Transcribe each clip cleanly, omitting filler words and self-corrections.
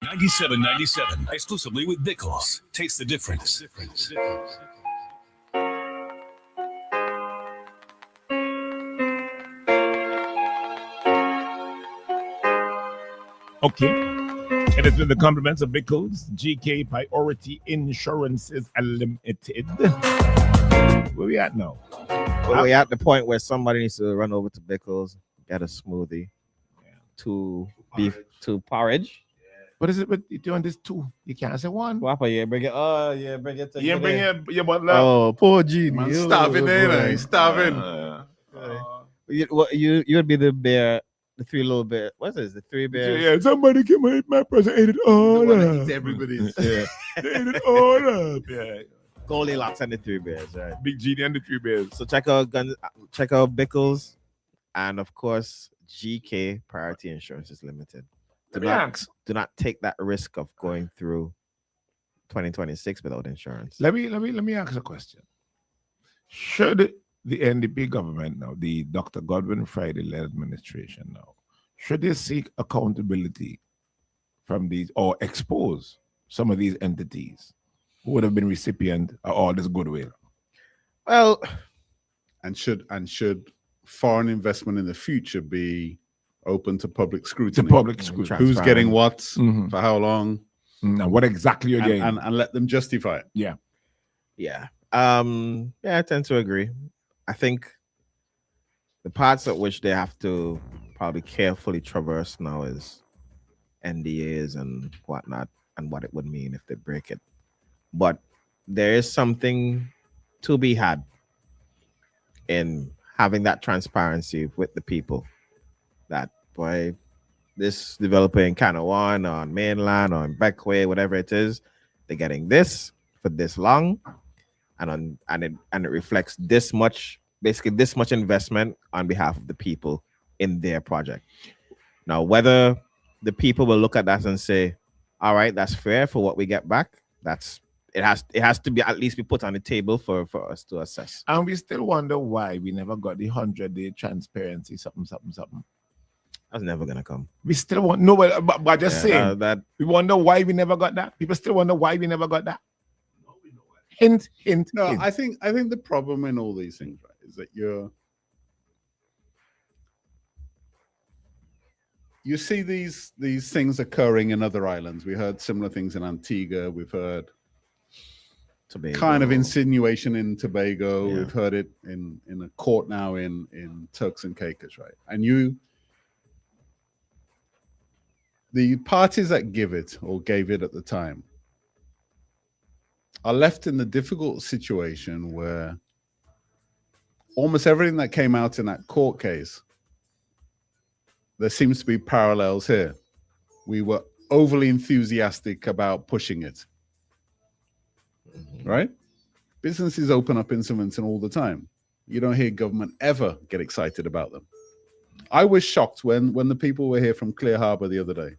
97.97, exclusively with Bickles. Taste the difference. Okay. It has been the compliments of Bickles, GK Priority Insurances Unlimited. Where we at now? Well, we're at the point where somebody needs to run over to Bickles, get a smoothie, two beef, two porridge. What is it with you doing this two? You can't say one. Papa, yeah, bring it. Oh, yeah, bring it. You bring your butler. Oh, poor Genie. Man, starving there, he's starving. You would be the bear, the three little bear. What's this? The three bears. Yeah, somebody came and ate my present, ate it all up. Everybody's. Yeah, they ate it all up. Yeah. Goldilocks and the three bears, right? Big Genie and the three bears. So check out Bickles, and of course GK Priority Insurances Limited. Do not take that risk of going through 2026 without insurance. Let me ask a question. Should the NDP government now, the Dr. Godwin Friday-led administration now, should they seek accountability from these or expose some of these entities who would have been recipient of all this goodwill? Well, and should foreign investment in the future be open to public scrutiny? Who's getting what, for how long, and what exactly you're getting, and let them justify it. Yeah. I tend to agree. I think the parts at which they have to probably carefully traverse now is NDAs and whatnot, and what it would mean if they break it. But there is something to be had in having that transparency with the people. That, boy, this developer in Canawan or on mainland or in Beckway, whatever it is, they're getting this for this long, and it reflects this much investment on behalf of the people in their project. Now, whether the people will look at that and say, all right, that's fair for what we get back, it has to be at least be put on the table for us to assess. And we still wonder why we never got the 100-day transparency, something. That's never gonna come. We still want but just saying that we wonder why we never got that. People still wonder why we never got that. Hint. No, hint. I think the problem in all these things, right, is that you see these things occurring in other islands. We heard similar things in Antigua. We've heard Tobago. Kind of insinuation in Tobago. Yeah. We've heard it in a court now in Turks and Caicos, right? And the parties that give it or gave it at the time are left in the difficult situation where almost everything that came out in that court case, there seems to be parallels here. We were overly enthusiastic about pushing it, right? Businesses open up instruments all the time. You don't hear government ever get excited about them. I was shocked when the people were here from Clear Harbor the other day.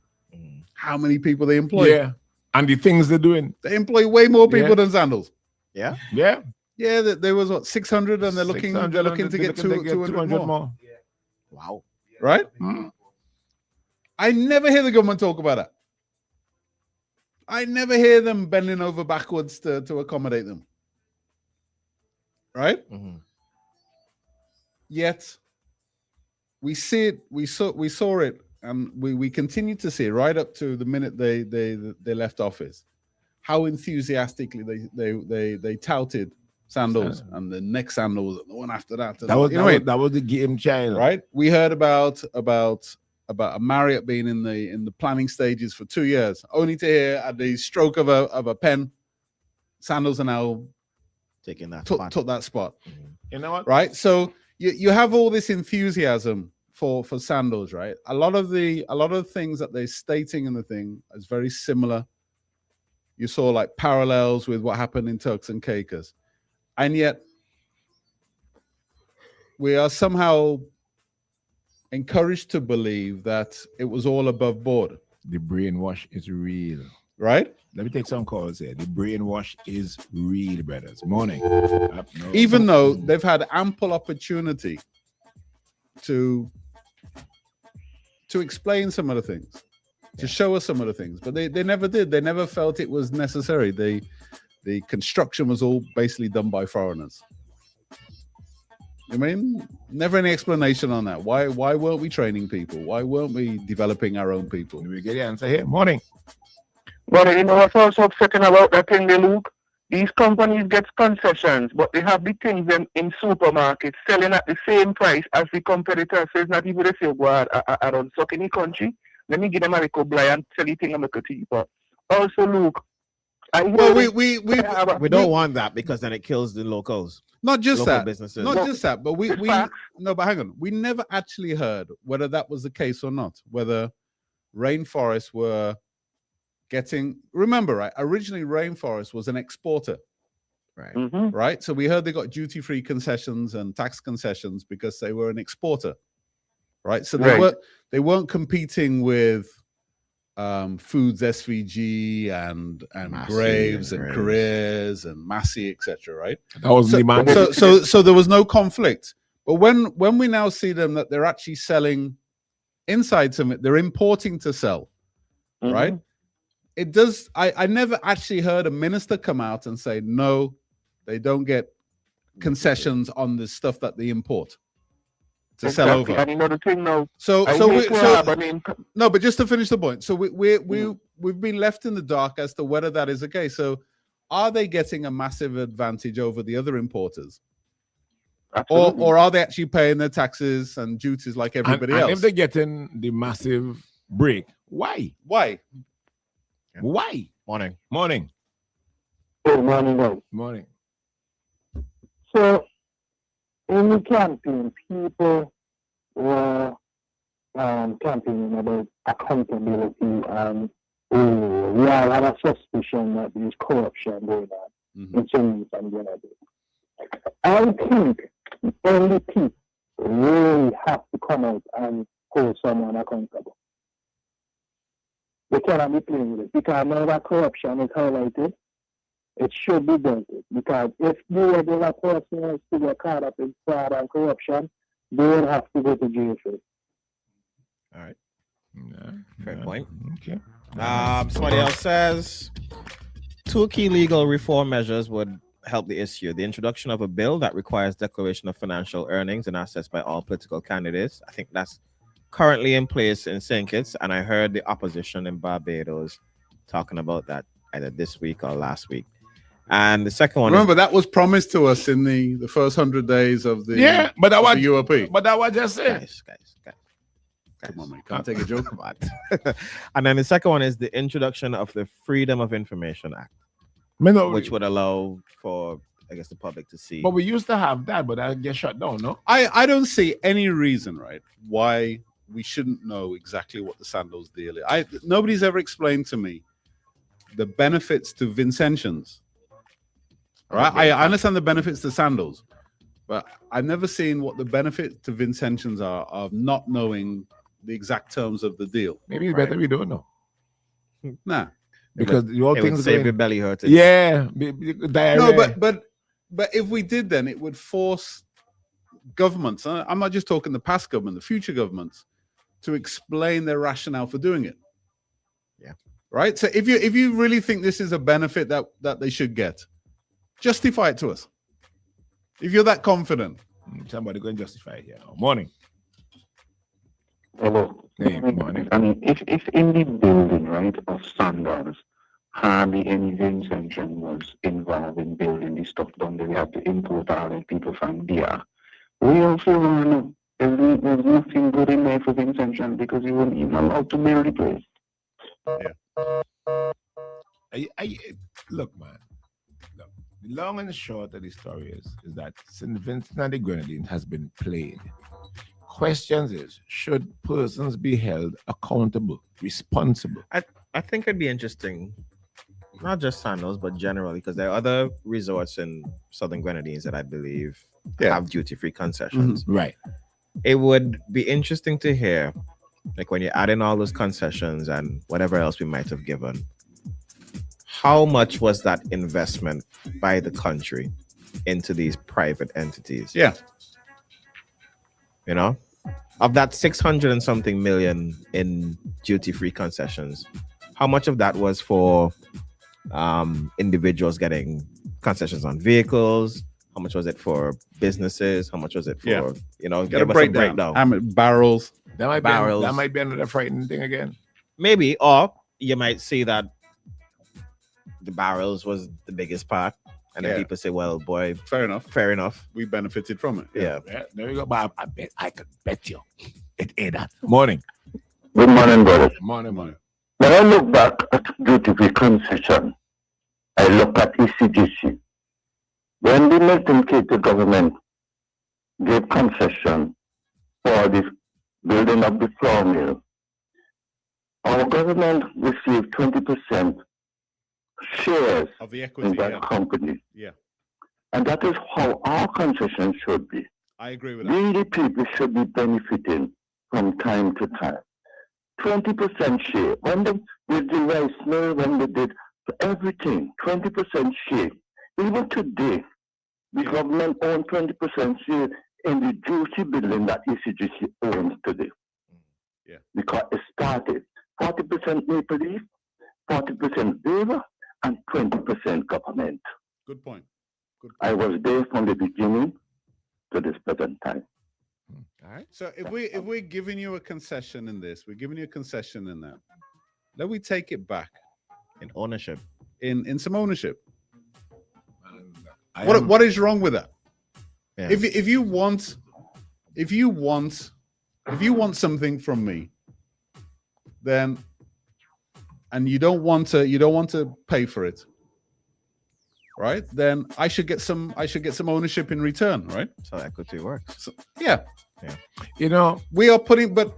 How many people they employ? Yeah, and the things they're doing. They employ way more people than Sandals. Yeah. There was what 600, and they're looking to get 200 more. Yeah. Wow. Right? I never hear the government talk about that. I never hear them bending over backwards to accommodate them. Right? Yet we see it, we saw it, and we continue to see it right up to the minute they left office. How enthusiastically they touted Sandals and the next Sandals and the one after that. That was the game changer, right? We heard about a Marriott being in the planning stages for 2 years, only to hear at the stroke of a pen, Sandals are now taking that took that spot. You know what? Right? So you have all this enthusiasm for Sandals, right? A lot of the things that they're stating in the thing is very similar. You saw like parallels with what happened in Turks and Caicos. And yet we are somehow encouraged to believe that it was all above board. The brainwash is real. Right? Let me take some calls here. The brainwash is real, brothers. Morning. Even though they've had ample opportunity to explain some of the things. to show us some of the things, but they never did. They never felt it was necessary. The construction was all basically done by foreigners. I mean, never any explanation on that. Why weren't we training people? Why weren't we developing our own people? We get the answer here. Morning. But you know what's also upsetting about that thing, Luke? These companies get concessions, but they have the things in supermarkets selling at the same price as the competitors. So it's not even the same. Well, I don't suck any country. Let me give them a little blind and tell you thing I'm going to but also, Luke, we don't want that because then it kills the locals. Not just local that. businesses. Not just that, but we no, but hang on. We never actually heard whether that was the case or not. Whether rainforests were getting. Remember, right? Originally, rainforest was an exporter, Right. Mhm. right? So we heard they got duty-free concessions and tax concessions because they were an exporter, right? So Right. they weren't competing with Foods SVG and Massey Graves and and Graves. Careers and Massey, etc. Right? That was So, the man. so there was no conflict. But when we now see them that they're actually selling inside some, they're importing to sell, Mhm. right? It does. I never actually heard a minister come out and say no, they don't get concessions on the stuff that they import to sell Exactly. over. And another thing now, So I so hate we, to so have a name. no, but just to finish the point, so we've been left in the dark as to whether that is the case. So, are they getting a massive advantage over the other importers, Absolutely. or are they actually paying their taxes and duties like everybody and else? if they're getting the massive break, why? Why? Why? Morning. Morning. Good morning, guys. Morning. So, in the campaign, people were campaigning about accountability and we all have a suspicion that there's corruption going on Mhm. in some and the other. I think NDP really have to come out and hold someone accountable. They cannot be playing with it because now that corruption is highlighted, it should be dealt with. Because if the regular person wants to get caught up in fraud and corruption, they will have to go to jail first. All right. Yeah, Fair yeah. point. Okay. Somebody else says 2 key legal reform measures would help the issue. The introduction of a bill that requires declaration of financial earnings and assets by all political candidates. I think that's currently in place in St. Kitts, and I heard the opposition in Barbados talking about that either this week or last week. And the second one Remember that was promised to us in the first 100 days of the Yeah, but that of was the UOP. but that was just is, it. guys. Come on, man, can't take a joke. Come on. And then the second one is the introduction of the Freedom of Information Act, which would allow for, I guess, the public to see. But we used to have that, but that get shut down, no? I don't see any reason, right, why we shouldn't know exactly what the Sandals deal is. Nobody's ever explained to me the benefits to Vincentians. Right? I understand the benefits to Sandals, but I've never seen what the benefits to Vincentians are of not knowing the exact terms of the deal. Maybe it's better we don't know. Nah. Because your it would things save going- your belly hurting. Yeah. Diarrhea. No, but if we did, then it would force governments. I'm not just talking the past government, the future governments, to explain their rationale for doing it. Yeah. Right. So if you really think this is a benefit that they should get, justify it to us. If you're that confident. Somebody go and justify it here now. Morning. Hello. Hey, morning. I mean, if in the building, right, of standards, hardly any Vincentian was involved in building this stuff done, they have to import all the people from there. We also know there's nothing good in there for Vincentian because you weren't even allowed to build the place. Look, man. Look, the long and the short of the story is that St. Vincent and the Grenadines has been played. Questions is, should persons be held accountable, responsible? I think it'd be interesting, not just Sandals, but generally, because there are other resorts in Southern Grenadines that I believe have duty-free concessions. Right. It would be interesting to hear, like when you're adding all those concessions and whatever else we might have given, how much was that investment by the country into these private entities? Yeah. You know? Of that 600 and something million in duty-free concessions, how much of that was for individuals getting concessions on vehicles? How much was it for businesses? How much was it for, Yeah. give Get a us a breakdown. How many barrels? That might Barrels. Be, that might be another frightening thing again. Maybe, or you might see that the barrels was the biggest part. And then Yeah. people say, well, boy, Fair enough. fair enough. We benefited from it. Yeah. Yeah, there you go. But I could bet you it ain't that. Morning. Good morning, brothers. Morning. When I look back at duty-free concession, I look at ECGC. When the Milton Keynes government gave concession for the building of the flour mill, our government received 20% shares Of the in equity. that Yeah. company. Yeah. And that is how our concession should be. I agree with that. We, the people, should be benefiting from time to time. 20% share. When they did the rice mill, when they did everything, 20% share. Even today, the government owns 20% share in the duty building that ECGC owns today. Yeah. Because it started 40% Maple Leaf, 40% Weaver, and 20% government. Good point. Good point. I was there from the beginning to this present time. All right. So if we're giving you a concession in this, we're giving you a concession in that. Then we take it back In ownership. in some ownership. I What am- what is wrong with that? Yeah. If you want something from me, then and you don't want to pay for it, right? Then I should get some ownership in return, right? So equity works. So, yeah, You know, we are putting, but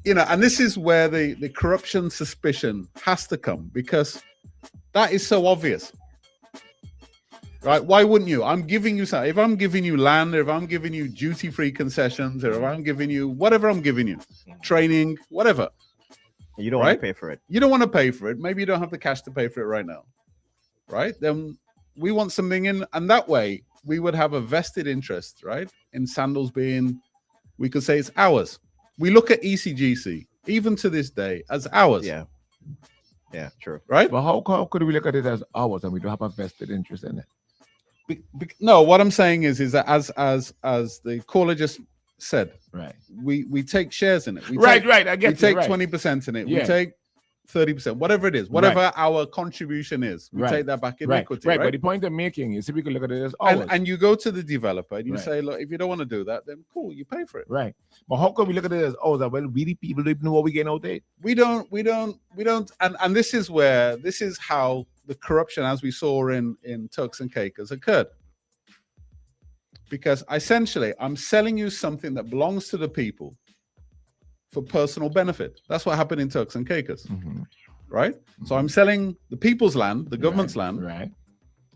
and this is where the corruption suspicion has to come, because that is so obvious, right? Why wouldn't you? I'm giving you something. If I'm giving you land, or if I'm giving you duty-free concessions, or if I'm giving you whatever I'm giving you, training, whatever, You don't want Right? to pay for it. you don't want to pay for it. Maybe you don't have the cash to pay for it right now, right? Then we want something in, and that way we would have a vested interest, right? In Sandals being, we could say it's ours. We look at ECGC, even to this day, as ours, Yeah. Yeah, true. right? but how could we look at it as ours and we don't have a vested interest in it? No, what I'm saying is that as the caller just said, Right. we take shares in it. We Right. take, I get we it, take right. 20% in it. Yeah. We take 30%, whatever it is, whatever our contribution is, we Right. take that back in Right. equity, Right. right? But the point I'm making is, if we could look at it as ours. And you go to the developer and you Right. say, look, if you don't want to do that, then cool, you pay for it. Right. But how can we look at it as ours? Well, we the people don't know what we getting out there. We don't, and this is how the corruption, as we saw in Turks and Caicos, occurred. Because essentially, I'm selling you something that belongs to the people for personal benefit. That's what happened in Turks and Caicos, right? So I'm selling the people's land, the government's land, Right.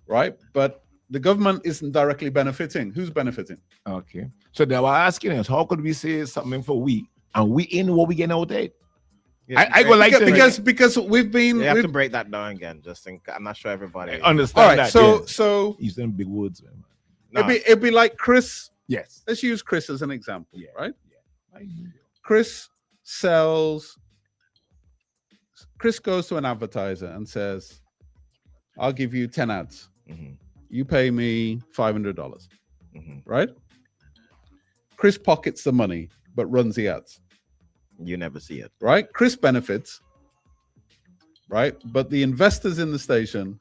right? But the government isn't directly benefiting. Who's benefiting? Okay. So they were asking us, how could we say something for we and we in what we getting out there? I go like because we've been You have we've- to break that down again. Just think. I'm not sure everybody. I understand all right. that. So yeah. so Using big words, man. No. it'd be like Chris. Yes. Let's use Chris as an example, Yeah. right? Yeah. Chris goes to an advertiser and says, I'll give you 10 ads. Mhm. You pay me $500, Mhm. right? Chris pockets the money, but runs the ads, You never see it. right? Chris benefits, right? But the investors in the station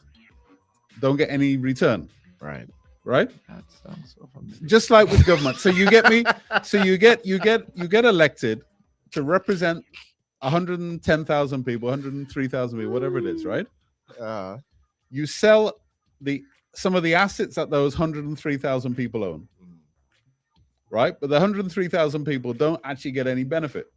don't get any return, Right. right? That sounds so familiar. Just like with government. So you get me. So you get elected to represent 110,000 people, 103,000 people, whatever it is, right? You sell some of the assets that those 103,000 people own, right? But the 103,000 people don't actually get any benefit.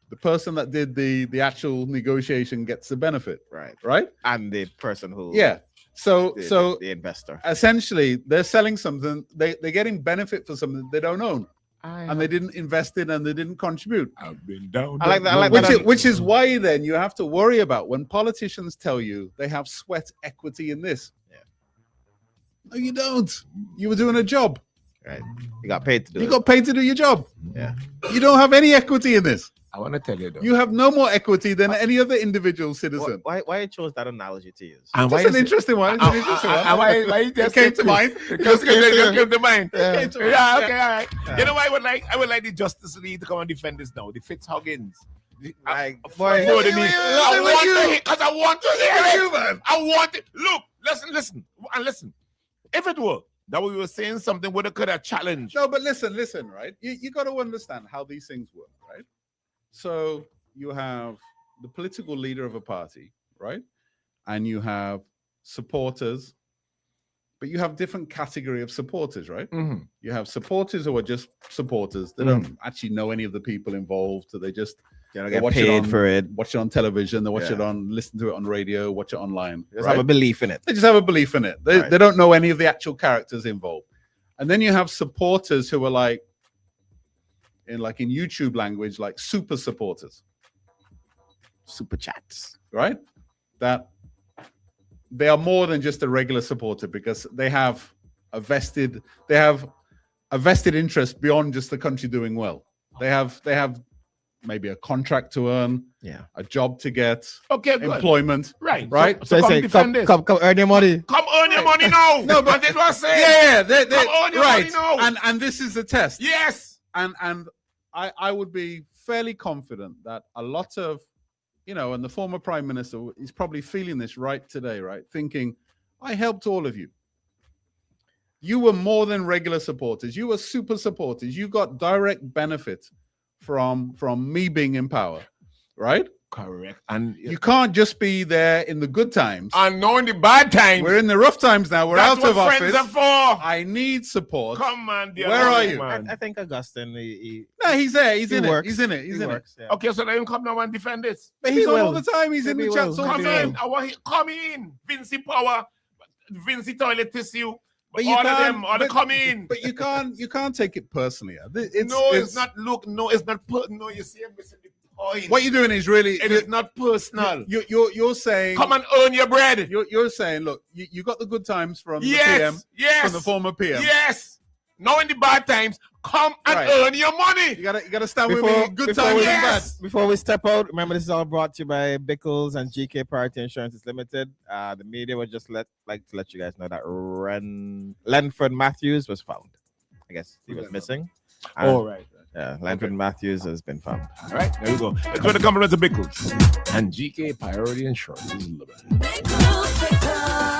The person that did the actual negotiation gets the benefit, Right. right? And the person who. Yeah. So The, the investor. essentially they're selling something, they're getting benefit for something they don't own, and they didn't invest in and they didn't contribute. I've been down. I like that. I like Which that. is, which is why then you have to worry about when politicians tell you they have sweat equity in this. Yeah. No, you don't. You were doing a job. Right. You got paid to do You it. got paid to do your job. Yeah. You don't have any equity in this. I want to tell you though. You have no more equity than any other individual citizen. Why you chose that analogy to use? and why That's an is- interesting one. It's an interesting one. and why it It just came to mind. It just came to mind. Yeah. Came to mind. Yeah, okay, all right. Yeah. You know what I would like the Justice League to come and defend this now. The Fitzhuggins. Like, Boy, boy, I want to hear it. I want it. Look, listen. If it were that we were saying something where they could have challenged. No, but listen, right? You got to understand how these things work, right? So you have the political leader of a party, right? And you have supporters, but you have different category of supporters, right? Mhm. You have supporters who are just supporters. They don't actually know any of the people involved. So they just you they get watch paid on, for it. watch it on television, they watch Yeah. it on, listen to it on radio, watch it online. Just right? have a belief in it. They just have a belief in it. They Right. don't know any of the actual characters involved. And then you have supporters who are like in YouTube language, like super supporters, Super chats. right? That they are more than just a regular supporter because they have a vested interest beyond just the country doing well. They have maybe a contract to earn, Yeah. a job to get, Okay, good. employment. Right. Right. So I come say, defend this. come earn your money. Come earn your money now. No, but this was saying. Yeah, they, Come on, your right. money now. And this is the test. Yes. And I would be fairly confident that a lot of, and the former prime minister is probably feeling this right today, right? Thinking, I helped all of you. You were more than regular supporters. You were super supporters. You got direct benefit from me being in power, right? Correct. And You can't just be there in the good times. knowing the bad times. We're in the rough times now. We're That's out of what friends office. are for. I need support. Come on, dear. Where are Lord, you? man. I think Augustine, No, he's there. He's he in works. it. He's in it. He's He in it. works, yeah. Okay, so let him come now and defend this. But he's He on all will. the time. He's in Maybe the he chat. will. So Come Maybe in. I want come in. Vinci Power, Vinci Toilet Tissue. But you all of can't- them, all the but- come in. But you can't take it personally. It's not. Look, no, it's not. No, you see, I'm missing the point. What you're doing is really. It is not personal. You're saying. Come and earn your bread. You're saying, look, you got the good times from the PM, Yes. from the former PM. Yes. Now in the bad times, come and Right. earn your money. You gotta stand with Before- me. Good before times we- and bad. Yes. Before we step out, remember this is all brought to you by Bickles and GK Priority Insurances Limited. The media would just like to let you guys know that Lenford Matthews was found. I guess he was missing. All right. Yeah, Lenford Matthews has been found. All right. There we go. Let's go to compliment to Bickles and GK Priority Insurance Limited. Because